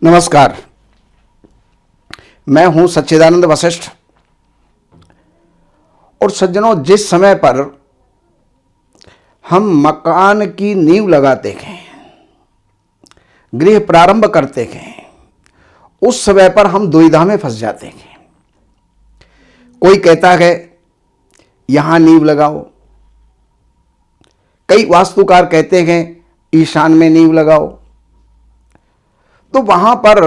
नमस्कार। मैं हूं सच्चिदानंद वशिष्ठ। और सज्जनों, जिस समय पर हम मकान की नींव लगाते हैं, गृह प्रारंभ करते हैं, उस समय पर हम दुविधा में फंस जाते हैं। कोई कहता है यहां नींव लगाओ, कई वास्तुकार कहते हैं ईशान में नींव लगाओ। तो वहां पर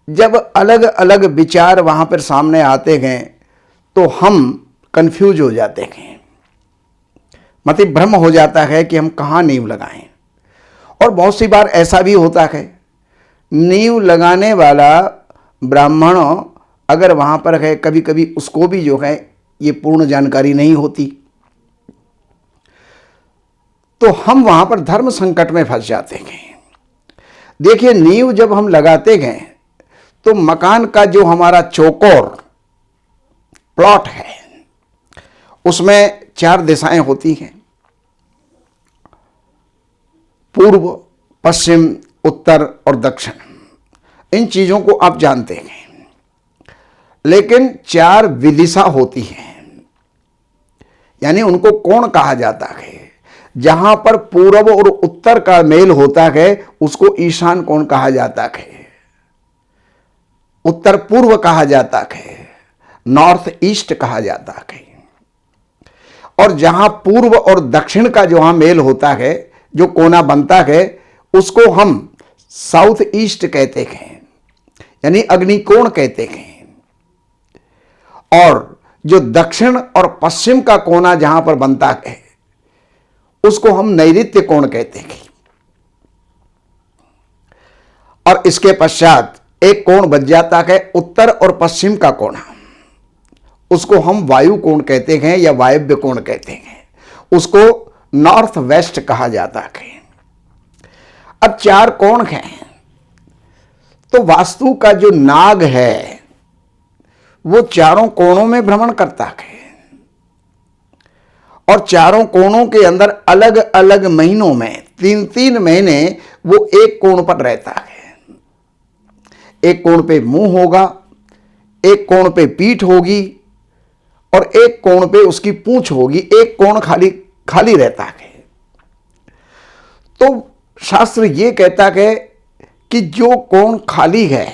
जब अलग अलग विचार वहां पर सामने आते हैं तो हम कंफ्यूज हो जाते हैं, मतलब भ्रम हो जाता है कि हम कहाँ नींव लगाएं। और बहुत सी बार ऐसा भी होता है, नींव लगाने वाला ब्राह्मण अगर वहां पर है, कभी कभी उसको भी जो है ये पूर्ण जानकारी नहीं होती, तो हम वहां पर धर्म संकट में फंस जाते हैं। देखिए, नींव जब हम लगाते हैं तो मकान का जो हमारा चौकोर प्लॉट है उसमें 4 दिशाएं होती हैं, पूर्व, पश्चिम, उत्तर और दक्षिण। इन चीजों को आप जानते हैं। लेकिन 4 विदिशा होती हैं, यानी उनको कोण कहा जाता है। जहां पर पूर्व और उत्तर का मेल होता है उसको ईशान कोण कहा जाता है, उत्तर पूर्व कहा जाता है, नॉर्थ ईस्ट कहा जाता है। और जहां पूर्व और दक्षिण का जहां मेल होता है, जो कोना बनता है, उसको हम साउथ ईस्ट कहते हैं, यानी अग्निकोण कहते हैं। और जो दक्षिण और पश्चिम का कोना जहां पर बनता है उसको हम नैऋत्य कोण कहते हैं। और इसके पश्चात एक कोण बच जाता है उत्तर और पश्चिम का कोना, उसको हम वायु कोण कहते हैं या वायव्य कोण कहते हैं, उसको नॉर्थ वेस्ट कहा जाता है। अब 4 कोण हैं, तो वास्तु का जो नाग है वो चारों कोणों में भ्रमण करता है। और चारों कोणों के अंदर अलग अलग महीनों में 3-3 महीने वो एक कोण पर रहता है। एक कोण पे मुंह होगा, एक कोण पे पीठ होगी और एक कोण पे उसकी पूंछ होगी। एक कोण खाली खाली रहता है। तो शास्त्र ये कहता है कि जो कोण खाली है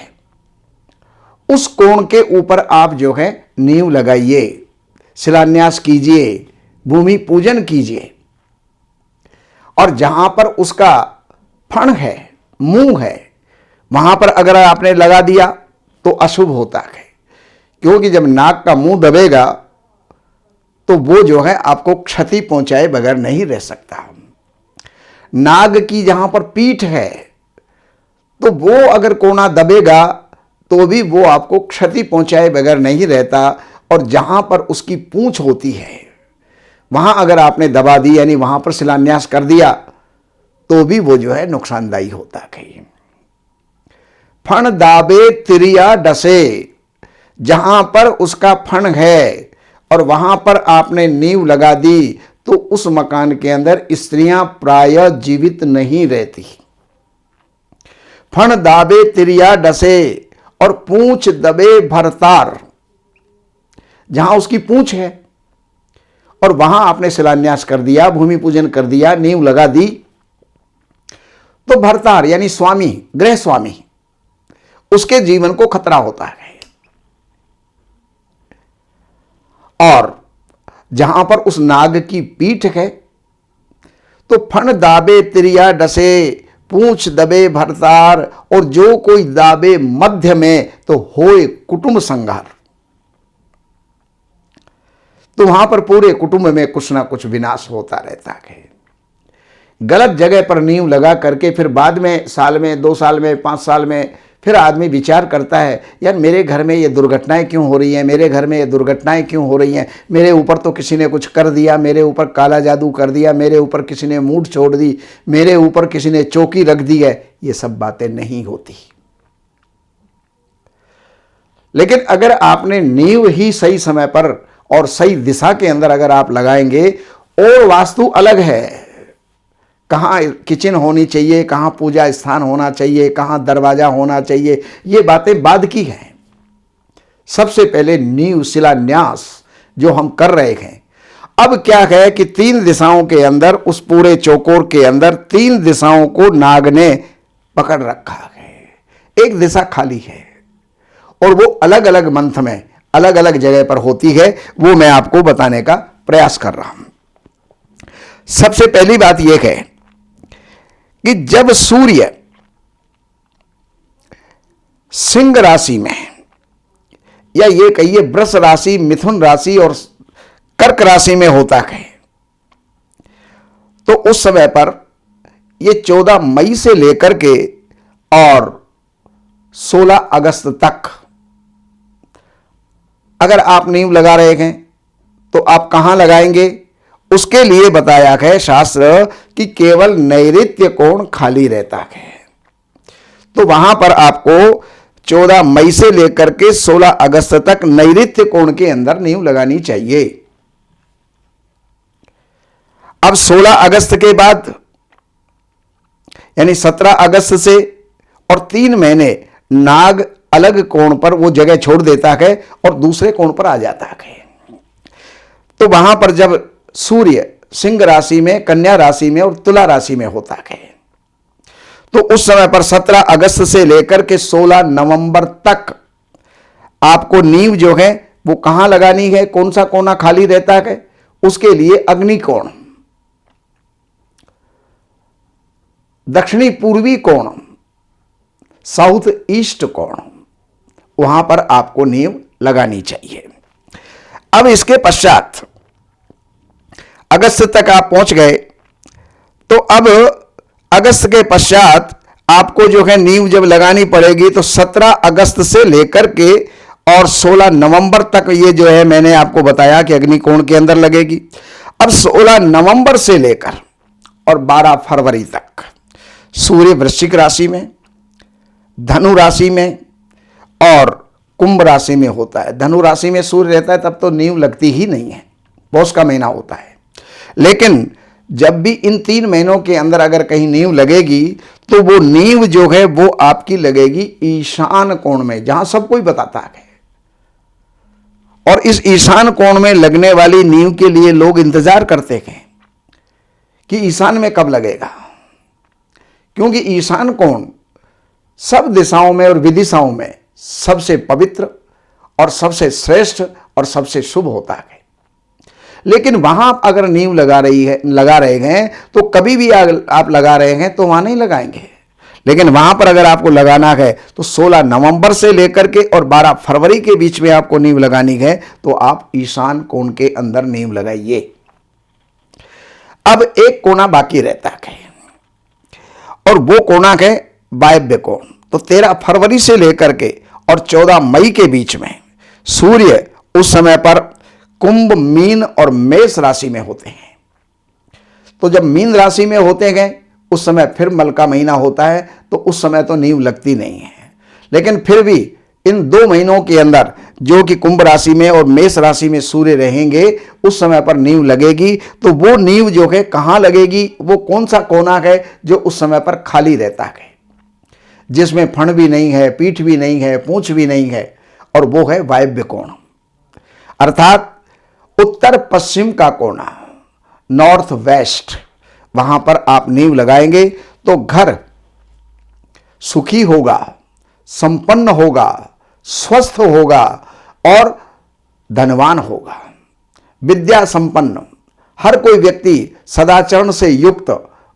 उस कोण के ऊपर आप जो है नींव लगाइए, शिलान्यास कीजिए, भूमि पूजन कीजिए। और जहां पर उसका फण है, मुंह है, वहां पर अगर आपने लगा दिया तो अशुभ होता है, क्योंकि जब नाग का मुंह दबेगा तो वो जो है आपको क्षति पहुंचाए बगैर नहीं रह सकता। नाग की जहां पर पीठ है तो वो अगर कोना दबेगा तो भी वो आपको क्षति पहुंचाए बगैर नहीं रहता। और जहां पर उसकी पूंछ होती है वहां अगर आपने दबा दी, यानी वहां पर शिलान्यास कर दिया, तो भी वो जो है नुकसानदायी होता है। फण दाबे तिरिया डसे, जहां पर उसका फण है और वहां पर आपने नींव लगा दी तो उस मकान के अंदर स्त्रियां प्रायः जीवित नहीं रहती। फण दाबे तिरिया डसे और पूंछ दबे भरतार, जहां उसकी पूंछ है और वहां आपने शिलान्यास कर दिया, भूमि पूजन कर दिया, नींव लगा दी, तो भरतार यानी स्वामी, गृह स्वामी, उसके जीवन को खतरा होता है। और जहां पर उस नाग की पीठ है तो फण दाबे तिरिया डसे, पूंछ दबे भरतार, और जो कोई दाबे मध्य में तो होए कुटुंब संहार। तो वहां पर पूरे कुटुंब में कुछ ना कुछ विनाश होता रहता है। गलत जगह पर नींव लगा करके फिर बाद में साल में, 2 साल में, 5 साल में फिर आदमी विचार करता है, यार मेरे घर में ये दुर्घटनाएं क्यों हो रही हैं, मेरे घर में ये दुर्घटनाएं क्यों हो रही हैं, मेरे ऊपर तो किसी ने कुछ कर दिया, मेरे ऊपर काला जादू कर दिया, मेरे ऊपर किसी ने मूठ छोड़ दी, मेरे ऊपर किसी ने चौकी रख दी है। ये सब बातें नहीं होती। लेकिन अगर आपने नींव ही सही समय पर और सही दिशा के अंदर अगर आप लगाएंगे, और वास्तु अलग है, कहाँ किचन होनी चाहिए, कहाँ पूजा स्थान होना चाहिए, कहाँ दरवाजा होना चाहिए, ये बातें बाद की हैं। सबसे पहले नींव शिलान्यास जो हम कर रहे हैं। अब क्या है कि 3 दिशाओं के अंदर, उस पूरे चौकोर के अंदर 3 दिशाओं को नाग ने पकड़ रखा है। एक दिशा खाली है और वो अलग अलग मंथ में अलग अलग जगह पर होती है। वो मैं आपको बताने का प्रयास कर रहा हूं। सबसे पहली बात यह है कि जब सूर्य सिंह राशि में, या ये कहिए वृष राशि, मिथुन राशि और कर्क राशि में होता है, तो उस समय पर ये 14 मई से लेकर के और 16 अगस्त तक अगर आप नींव लगा रहे हैं तो आप कहां लगाएंगे? उसके लिए बताया है शास्त्र कि केवल नैऋत्य कोण खाली रहता है। तो वहां पर आपको 14 मई से लेकर के 16 अगस्त तक नैऋत्य कोण के अंदर नींव लगानी चाहिए। अब 16 अगस्त के बाद यानी 17 अगस्त से और 3 महीने नाग अलग कोण पर वो जगह छोड़ देता है और दूसरे कोण पर आ जाता है। तो वहां पर जब सूर्य सिंह राशि में, कन्या राशि में और तुला राशि में होता है, तो उस समय पर 17 अगस्त से लेकर के 16 नवंबर तक आपको नींव जो है वो कहां लगानी है? कौन सा कोना खाली रहता है? उसके लिए अग्नि कोण, दक्षिणी पूर्वी कोण, साउथ ईस्ट कोण, वहां पर आपको नींव लगानी चाहिए। अब इसके पश्चात अगस्त तक आप पहुंच गए, तो अब अगस्त के पश्चात आपको जो है नींव जब लगानी पड़ेगी तो 17 अगस्त से लेकर के और 16 नवंबर तक ये जो है मैंने आपको बताया कि अग्निकोण के अंदर लगेगी। अब 16 नवंबर से लेकर और 12 फरवरी तक सूर्य वृश्चिक राशि में, धनु राशि में और कुंभ राशि में होता है। धनु राशि में सूर्य रहता है तब तो नींव लगती ही नहीं है, पौष का महीना होता है। लेकिन जब भी इन 3 महीनों के अंदर अगर कहीं नींव लगेगी तो वो नींव जो है वो आपकी लगेगी ईशान कोण में, जहां सब कोई बताता है। और इस ईशान कोण में लगने वाली नींव के लिए लोग इंतजार करते हैं कि ईशान में कब लगेगा, क्योंकि ईशान कोण सब दिशाओं में और विदिशाओं में सबसे पवित्र और सबसे श्रेष्ठ और सबसे शुभ होता है। लेकिन वहां अगर नींव लगा रहे हैं तो कभी भी आप लगा रहे हैं तो वहां नहीं लगाएंगे। लेकिन वहां पर अगर आपको लगाना है तो 16 नवंबर से लेकर के और 12 फरवरी के बीच में आपको नींव लगानी है, तो आप ईशान कोण के अंदर नींव लगाइए। अब एक कोना बाकी रहता है और वो कोना है वायव्य कोण। तो 13 फरवरी से लेकर के और 14 मई के बीच में सूर्य उस समय पर कुंभ, मीन और मेष राशि में होते हैं। तो जब मीन राशि में होते हैं उस समय फिर मल का महीना होता है, तो उस समय तो नींव लगती नहीं है। लेकिन फिर भी इन 2 महीनों के अंदर जो कि कुंभ राशि में और मेष राशि में सूर्य रहेंगे, उस समय पर नींव लगेगी। तो वो नींव जो है कहां लगेगी? वो कौन सा कोना है जो उस समय पर खाली रहता है, जिसमें फण भी नहीं है, पीठ भी नहीं है, पूंछ भी नहीं है, और वो है वायव्य कोण, अर्थात उत्तर पश्चिम का कोना, नॉर्थ वेस्ट। वहां पर आप नींव लगाएंगे तो घर सुखी होगा, संपन्न होगा, स्वस्थ होगा और धनवान होगा, विद्या संपन्न, हर कोई व्यक्ति सदाचरण से युक्त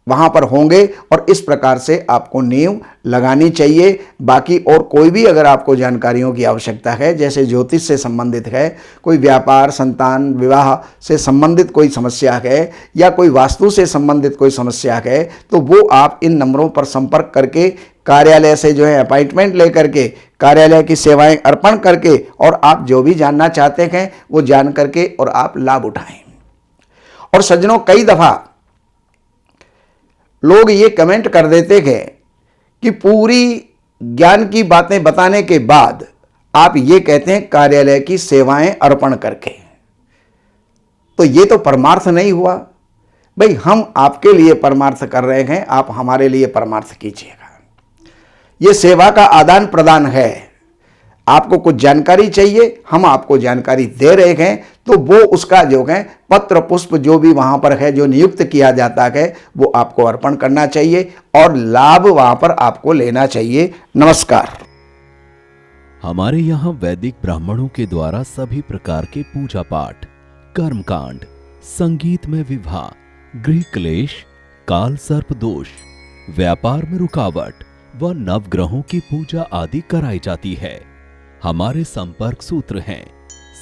वहां पर होंगे। और इस प्रकार से आपको नींव लगानी चाहिए। बाकी और कोई भी अगर आपको जानकारियों की आवश्यकता है, जैसे ज्योतिष से संबंधित है, कोई व्यापार, संतान, विवाह से संबंधित कोई समस्या है, या कोई वास्तु से संबंधित कोई समस्या है, तो वो आप इन नंबरों पर संपर्क करके कार्यालय से जो है अपॉइंटमेंट लेकर के कार्यालय की सेवाएं अर्पण करके और आप जो भी जानना चाहते हैं वो जान करके और आप लाभ उठाएं। और सज्जनों, कई दफा लोग ये कमेंट कर देते हैं कि पूरी ज्ञान की बातें बताने के बाद आप ये कहते हैं कार्यालय की सेवाएं अर्पण करके। तो ये तो परमार्थ नहीं हुआ। भाई हम आपके लिए परमार्थ कर रहे हैं, आप हमारे लिए परमार्थ कीजिएगा। ये सेवा का आदान प्रदान है। आपको कुछ जानकारी चाहिए, हम आपको जानकारी दे रहे हैं, तो वो उसका जो है पत्र पुष्प जो भी वहां पर है जो नियुक्त किया जाता है वो आपको अर्पण करना चाहिए और लाभ वहां पर आपको लेना चाहिए। नमस्कार। हमारे यहाँ वैदिक ब्राह्मणों के द्वारा सभी प्रकार के पूजा पाठ, कर्मकांड, संगीत में विवाह, गृह क्लेश, काल सर्प दोष, व्यापार में रुकावट व नवग्रहों की पूजा आदि कराई जाती है। हमारे संपर्क सूत्र हैं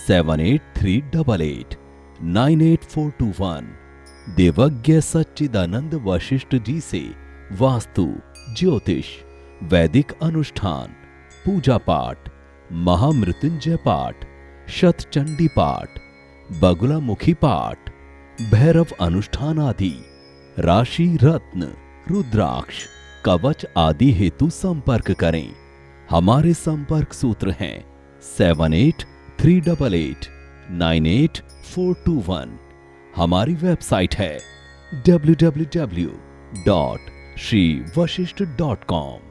7838898421। देवज्ञ सच्चिदानंद वशिष्ठ जी से वास्तु, ज्योतिष, वैदिक अनुष्ठान, पूजा पाठ, महामृत्युंजय पाठ, शतचंडी पाठ, बगुलामुखी पाठ, भैरव अनुष्ठान आदि, राशि रत्न, रुद्राक्ष, कवच आदि हेतु संपर्क करें। हमारे संपर्क सूत्र हैं 7838898421। हमारी वेबसाइट है www.shrivashishth.com।